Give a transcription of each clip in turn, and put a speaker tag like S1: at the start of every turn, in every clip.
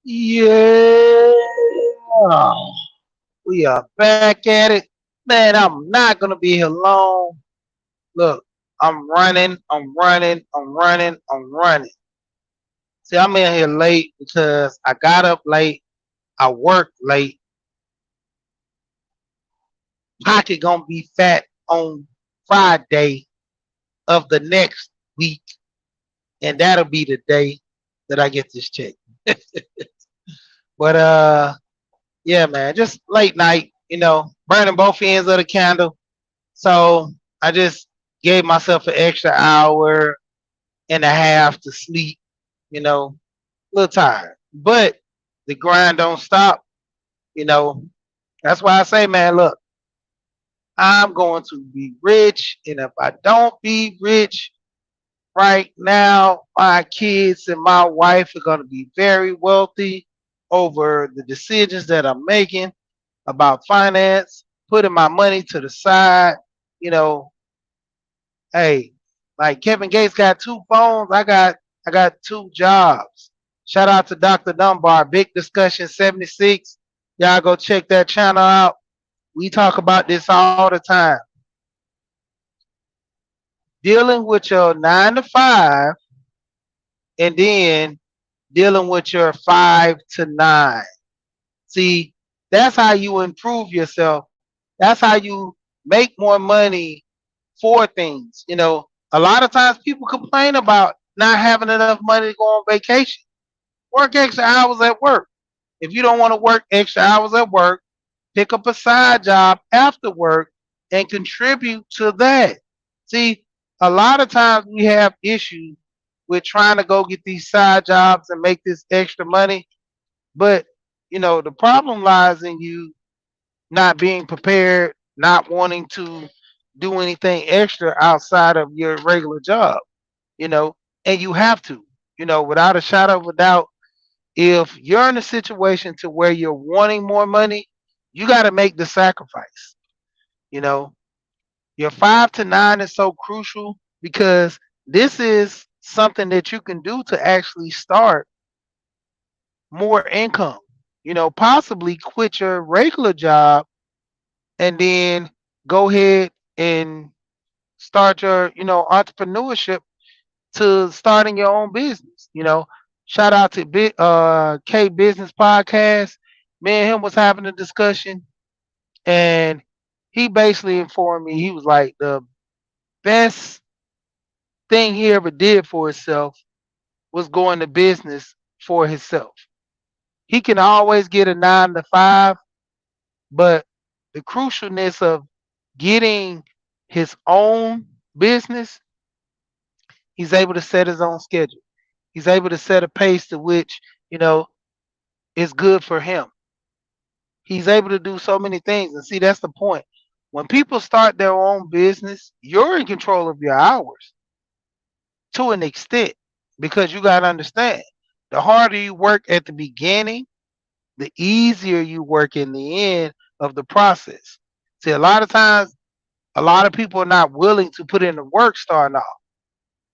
S1: Yeah, we are back at it. Man, I'm not gonna be here long. Look, I'm running, I'm running, I'm running, I'm running. See, I'm in here late because I got up late, I worked late. Pocket gonna be fat on Friday of the next week, and that'll be the day that I get this check. But yeah, man, just late night, burning both ends of the candle. So I just gave myself an extra hour and a half to sleep, a little tired. But the grind don't stop, you know. That's why I say, man, look, I'm going to be rich. And if I don't be rich right now, my kids and my wife are going to be very wealthy over the decisions that I'm making about finance, putting my money to the side, you know, hey, like Kevin Gates got two phones. I got two jobs. Shout out to Dr. Dunbar, Big Discussion 76. Y'all go check that channel out. We talk about this all the time. Dealing with your 9 to 5 and then dealing with your 5 to 9. See, that's how you improve yourself. That's how you make more money for things. A lot of times people complain about not having enough money to go on vacation. Work extra hours at work. If you don't want to work extra hours at work, pick up a side job after work and contribute to that. See, a lot of times we have issues with trying to go get these side jobs and make this extra money. But, the problem lies in you not being prepared, not wanting to do anything extra outside of your regular job, you know, and you have to, without a shadow of a doubt, if you're in a situation to where you're wanting more money, you got to make the sacrifice. You know, your 5 to 9 is so crucial because this is something that you can do to actually start more income. Possibly quit your regular job and then go ahead and start your, entrepreneurship to starting your own business. Shout out to K Business Podcast. Me and him was having a discussion, and he basically informed me he was like the best thing he ever did for himself was going to business for himself. He can always get a 9 to 5, but the crucialness of getting his own business, he's able to set his own schedule. He's able to set a pace to which, is good for him. He's able to do so many things. And see, that's the point. When people start their own business, you're in control of your hours to an extent because you got to understand the harder you work at the beginning, the easier you work in the end of the process. See, a lot of times, a lot of people are not willing to put in the work starting off.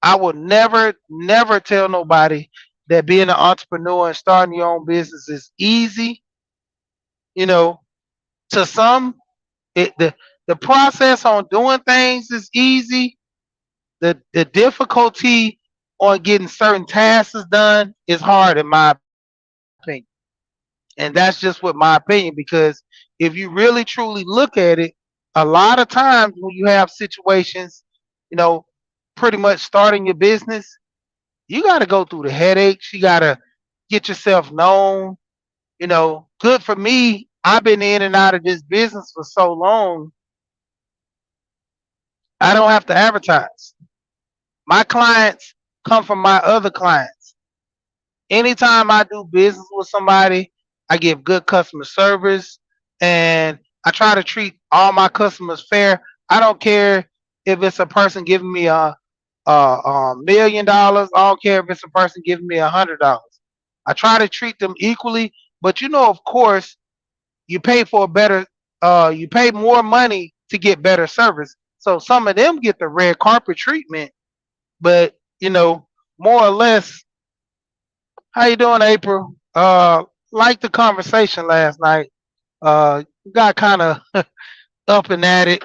S1: I will never, never tell nobody that being an entrepreneur and starting your own business is easy. You know, to some, the process on doing things is easy. The difficulty on getting certain tasks done is hard, in my opinion. And that's just what my opinion, because if you really truly look at it, a lot of times when you have situations, you know, pretty much starting your business, you got to go through the headaches. You got to get yourself known. Good for me. I've been in and out of this business for so long, I don't have to advertise. My clients come from my other clients. Anytime I do business with somebody, I give good customer service and I try to treat all my customers fair. I don't care if it's a person giving me a $1 million. I don't care if it's a person giving me $100. I try to treat them equally, but of course, you pay for a better, you pay more money to get better service. So some of them get the red carpet treatment, but more or less, how you doing, April? Uh, like the conversation last night. Got kind of up and at it.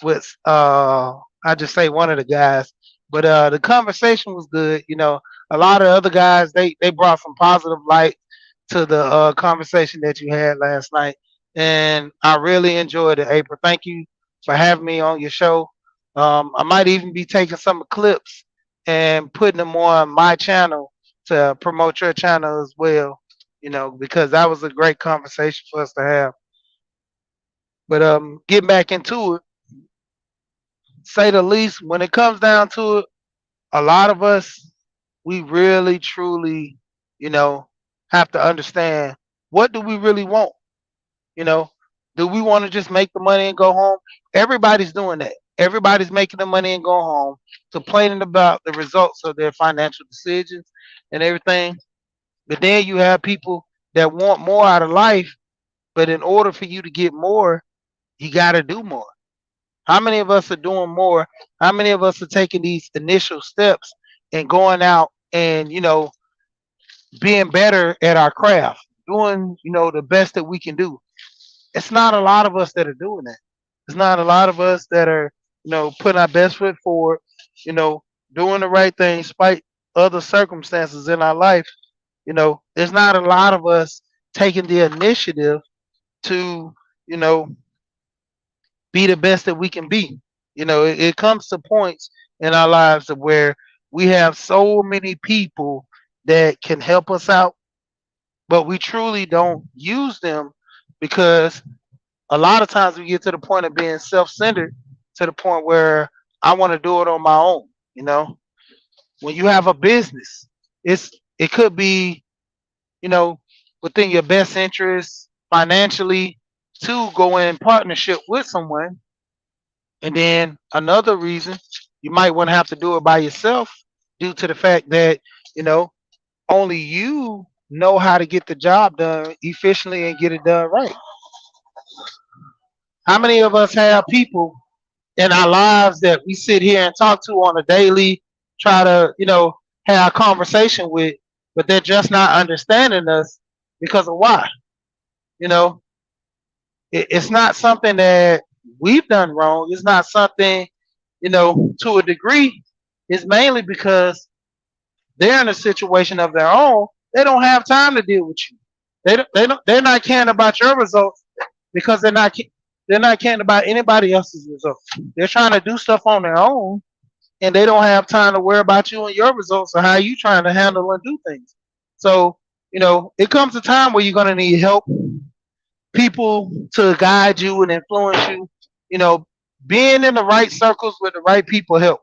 S1: With I just say one of the guys, but the conversation was good. You know, a lot of other guys they brought some positive light to the conversation that you had last night, and I really enjoyed it. April, thank you for having me on your show. I might even be taking some clips and putting them on my channel to promote your channel as well. You know, because that was a great conversation for us to have. But getting back into it, say the least, when it comes down to it, a lot of us, we really truly, you know, have to understand, what do we really want? You know, do we want to just make the money and go home? Everybody's doing that. Everybody's making the money and go home, complaining about the results of their financial decisions and everything. But then you have people that want more out of life, but in order for you to get more, you got to do more. How many of us are doing more? How many of us are taking these initial steps and going out and, being better at our craft, doing, the best that we can do? It's not a lot of us that are doing that. It's not a lot of us that are, putting our best foot forward, you know, doing the right thing despite other circumstances in our life. There's not a lot of us taking the initiative to, you know, be the best that we can be. It comes to points in our lives of where we have so many people that can help us out, but we truly don't use them because a lot of times we get to the point of being self-centered to the point where I want to do it on my own. You know, when you have a business, it could be, you know, within your best interest financially to go in partnership with someone. And then another reason, you might want to have to do it by yourself due to the fact that, you know, only you know how to get the job done efficiently and get it done right. How many of us have people in our lives that we sit here and talk to on a daily, try to, have a conversation with, but they're just not understanding us because of why? You know, it's not something that we've done wrong. It's not something, to a degree. It's mainly because they're in a situation of their own. They don't have time to deal with you. They're not caring about your results because they're not caring about anybody else's results. They're trying to do stuff on their own, and they don't have time to worry about you and your results or how you trying to handle and do things. So, it comes a time where you're gonna need help, people to guide you and influence you. You know, being in the right circles with the right people help.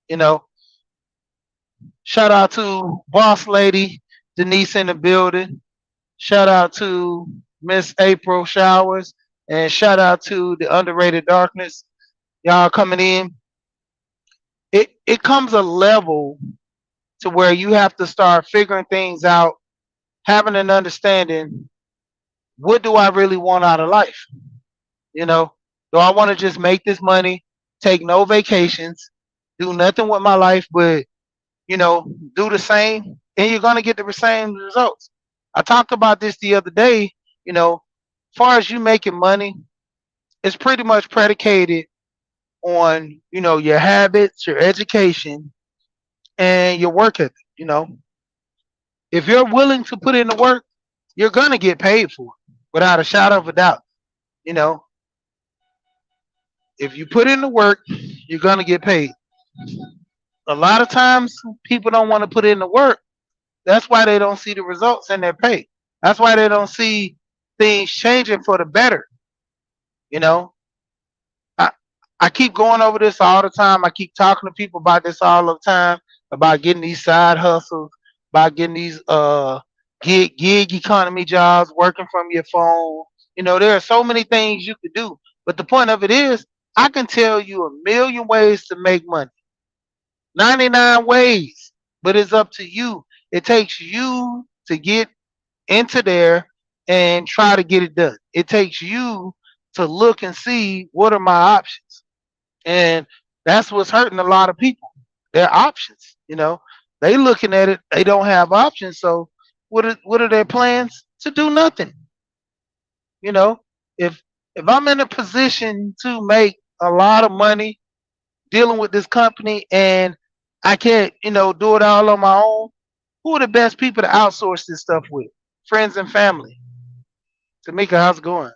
S1: You know, shout out to Boss Lady Denise in the building. Shout out to Miss April Showers, and shout out to the Underrated Darkness. Y'all coming in. It comes a level to where you have to start figuring things out, having an understanding. What do I really want out of life? You know, do I want to just make this money, take no vacations, do nothing with my life, but do the same, and you're gonna get the same results. I talked about this the other day. As far as you making money, it's pretty much predicated on your habits, your education, and your work ethic. If you're willing to put in the work, you're gonna get paid for it without a shadow of a doubt. You know, if you put in the work, you're gonna get paid. A lot of times, people don't want to put in the work. That's why they don't see the results in their pay. That's why they don't see things changing for the better. You know, I I keep going over this all the time. I keep talking to people about this all the time about getting these side hustles, about getting these gig economy jobs, working from your phone. There are so many things you could do. But the point of it is, I can tell you a million ways to make money. 99 ways, but it's up to you. It takes you to get into there and try to get it done. It takes you to look and see what are my options. And that's what's hurting a lot of people. Their options, they looking at it, they don't have options. So What are their plans? To do nothing. You know, if if I'm in a position to make a lot of money dealing with this company and I can't, do it all on my own, who are the best people to outsource this stuff with? Friends and family. Tamika, how's it going?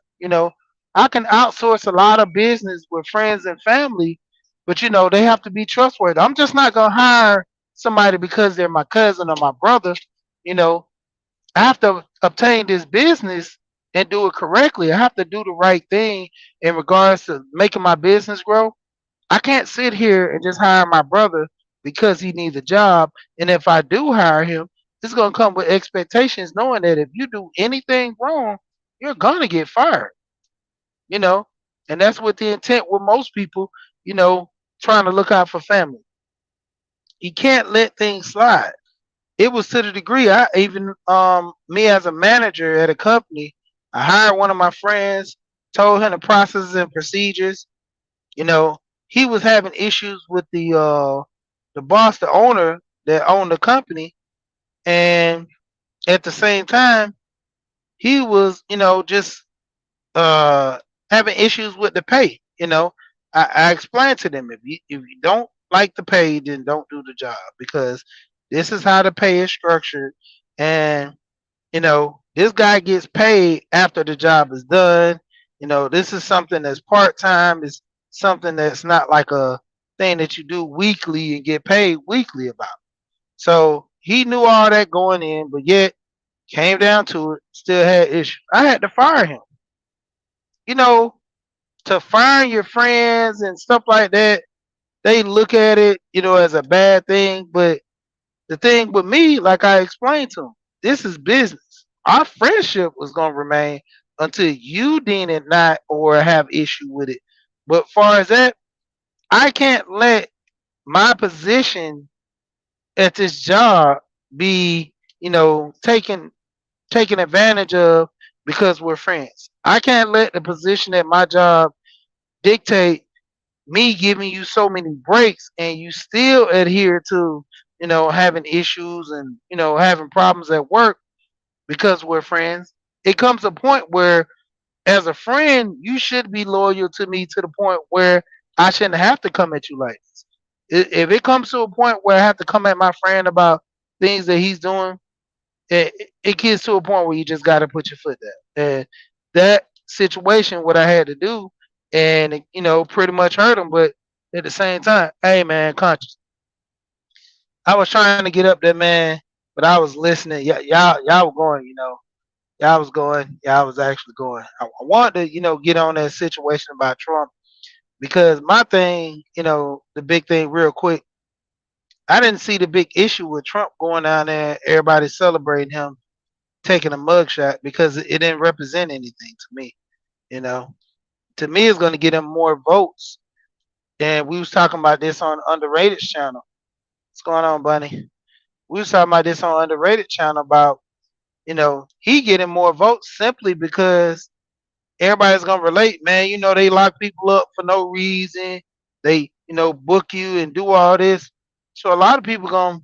S1: I can outsource a lot of business with friends and family, but they have to be trustworthy. I'm just not gonna hire somebody because they're my cousin or my brother. You know, I have to obtain this business and do it correctly. I have to do the right thing in regards to making my business grow. I can't sit here and just hire my brother because he needs a job. And if I do hire him, it's going to come with expectations, knowing that if you do anything wrong, you're going to get fired, you know. And that's what the intent with most people, you know, trying to look out for family. You can't let things slide. It was to the degree I even, me as a manager at a company, I hired one of my friends, told him the processes and procedures. You know, he was having issues with the boss, the owner that owned the company, and at the same time, he was, just uh having issues with the pay. I explained to them, if you don't like the pay, then don't do the job, because this is how the pay is structured, and this guy gets paid after the job is done. This is something that's part time. It's something that's not like a thing that you do weekly and get paid weekly about. So he knew all that going in, but yet came down to it, still had issues. I had to fire him. You know, to fire your friends and stuff like that, they look at it, as a bad thing. But the thing with me, like I explained to him, this is business. Our friendship was gonna remain until you deem it not or have issue with it. But far as that, I can't let my position at this job be, taken advantage of because we're friends. I can't let the position at my job dictate me giving you so many breaks and you still adhere to, having issues and, having problems at work because we're friends. It comes a point where, as a friend, you should be loyal to me to the point where I shouldn't have to come at you like this. If it comes to a point where I have to come at my friend about things that he's doing, it gets to a point where you just got to put your foot down. And that situation, what I had to do, and it, pretty much hurt him. But at the same time, hey man, conscious. I was trying to get up there, man, but I was listening. Y'all were going, y'all was going. Y'all was actually going. I wanted to, get on that situation about Trump because my thing, the big thing, real quick. I didn't see the big issue with Trump going down there, everybody celebrating him taking a mugshot because it didn't represent anything to me. You know, to me, it's going to get him more votes. And we was talking about this on Underrated channel. What's going on, Bunny? We was talking about this on Underrated channel about he getting more votes simply because everybody's gonna relate, man. They lock people up for no reason. They book you and do all this. So a lot of people gonna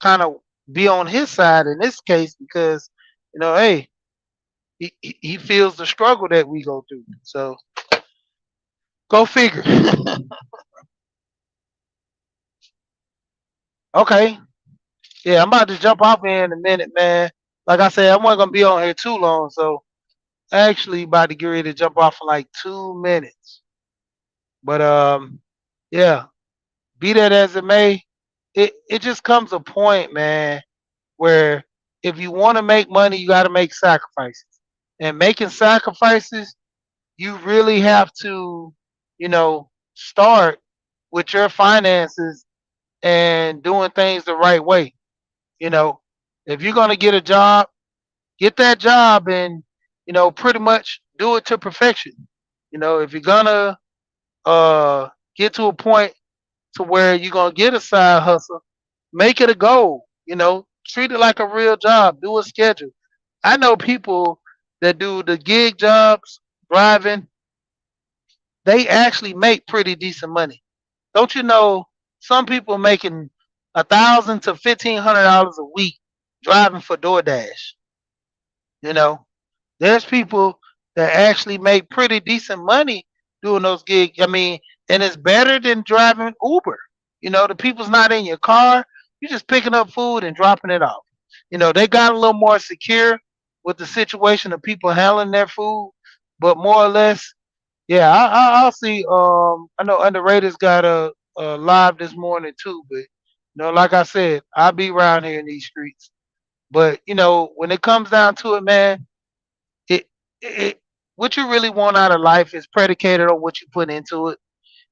S1: kind of be on his side in this case because hey, he feels the struggle that we go through. So go figure. Okay, yeah, I'm about to jump off here in a minute, man. Like I said, I wasn't gonna be on here too long, so actually about to get ready to jump off for like 2 minutes. But yeah, be that as it may, it just comes a point, man, where if you want to make money, you got to make sacrifices. And making sacrifices, you really have to, start with your finances and doing things the right way. You know, if you're gonna get a job, get that job and pretty much do it to perfection. If you're gonna get to a point to where you're gonna get a side hustle, make it a goal. Treat it like a real job. Do a schedule. I know people that do the gig jobs, driving. They actually make pretty decent money. Don't you know? Some people making $1,000 to $1,500 a week driving for DoorDash. You know, there's people that actually make pretty decent money doing those gigs. I mean, and it's better than driving Uber. The people's not in your car. You're just picking up food and dropping it off. They got a little more secure with the situation of people handling their food, but more or less, yeah, I'll see. I know Underrated's got a live this morning too, but like I said, I'll be around here in these streets. But when it comes down to it, man, it, it what you really want out of life is predicated on what you put into it,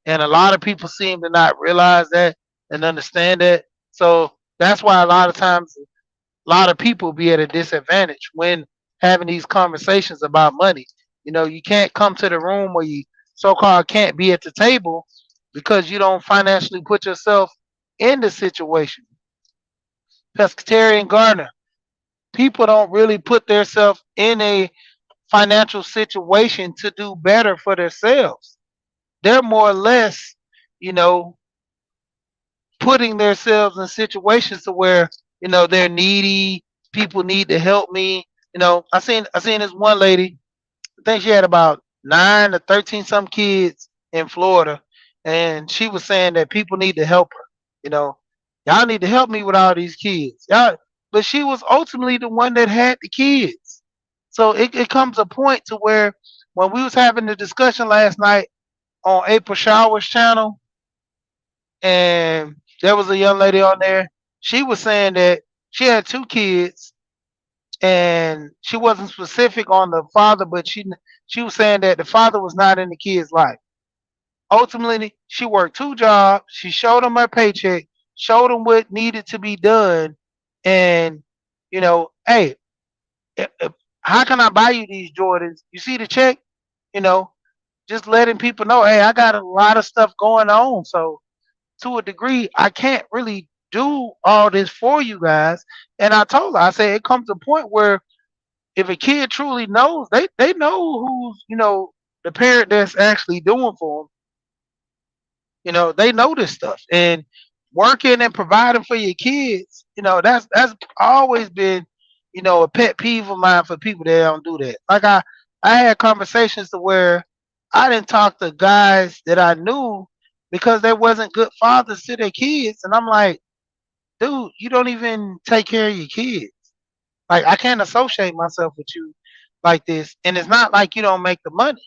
S1: and a lot of people seem to not realize that and understand that. So that's why a lot of times a lot of people be at a disadvantage when having these conversations about money. You can't come to the room where you so called can't be at the table because you don't financially put yourself in the situation. Pescatarian Gardener, people don't really put themselves in a financial situation to do better for themselves. They're more or less, you know, putting themselves in situations to where they're needy. People need to help me. I seen this one lady. I think she had about 9 to 13 some kids in Florida, and she was saying that people need to help her. Y'all need to help me with all these kids. But she was ultimately the one that had the kids. So it comes a point to where when we was having the discussion last night on April Showers channel, and there was a young lady on there. She was saying that she had 2 kids, and she wasn't specific on the father, but she was saying that the father was not in the kid's life. Ultimately, she worked 2 jobs. She showed him her paycheck, showed him what needed to be done, and hey, how can I buy you these Jordans? You see the check, you know, just letting people know, hey, I got a lot of stuff going on, so to a degree, I can't really do all this for you guys. And I told her, I said, it comes to a point where if a kid truly knows, they know who's, the parent that's actually doing for them. They know this stuff. And working and providing for your kids, that's always been, a pet peeve of mine for people that don't do that. Like I had conversations to where I didn't talk to guys that I knew because they wasn't good fathers to their kids. And I'm like, dude, you don't even take care of your kids. Like I can't associate myself with you like this. And it's not like you don't make the money.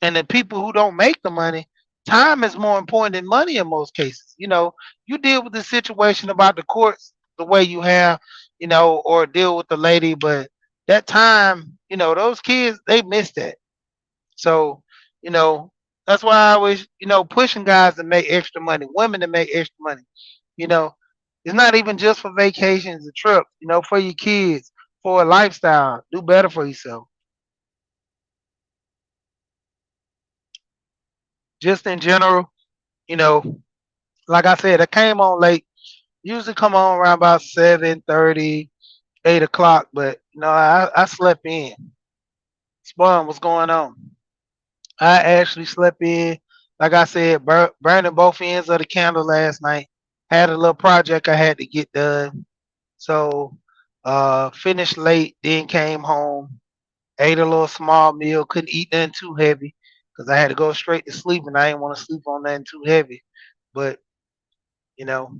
S1: And the people who don't make the money, time is more important than money in most cases. You deal with the situation about the courts the way you have, or deal with the lady, but that time, those kids, they miss that. So, you know, that's why I always, pushing guys to make extra money, women to make extra money. You know, it's not even just for vacations and trips, for your kids, for a lifestyle. Do better for yourself. Just in general, you know, like I said, I came on late. Usually come on around about 7:30, 8 o'clock, but I slept in. Spun, what's going on? I actually slept in. Like I said, burning both ends of the candle last night. Had a little project I had to get done. So finished late, then came home, ate a little small meal, couldn't eat nothing too heavy because I had to go straight to sleep and I didn't want to sleep on nothing too heavy. But, you know,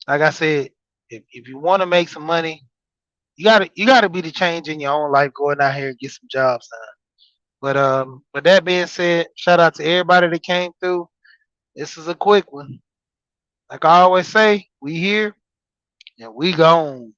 S1: like I said, if you want to make some money, you gotta be the change in your own life going out here and get some jobs done. But with that being said, shout out to everybody that came through. This is a quick one. Like I always say, we here and we gone.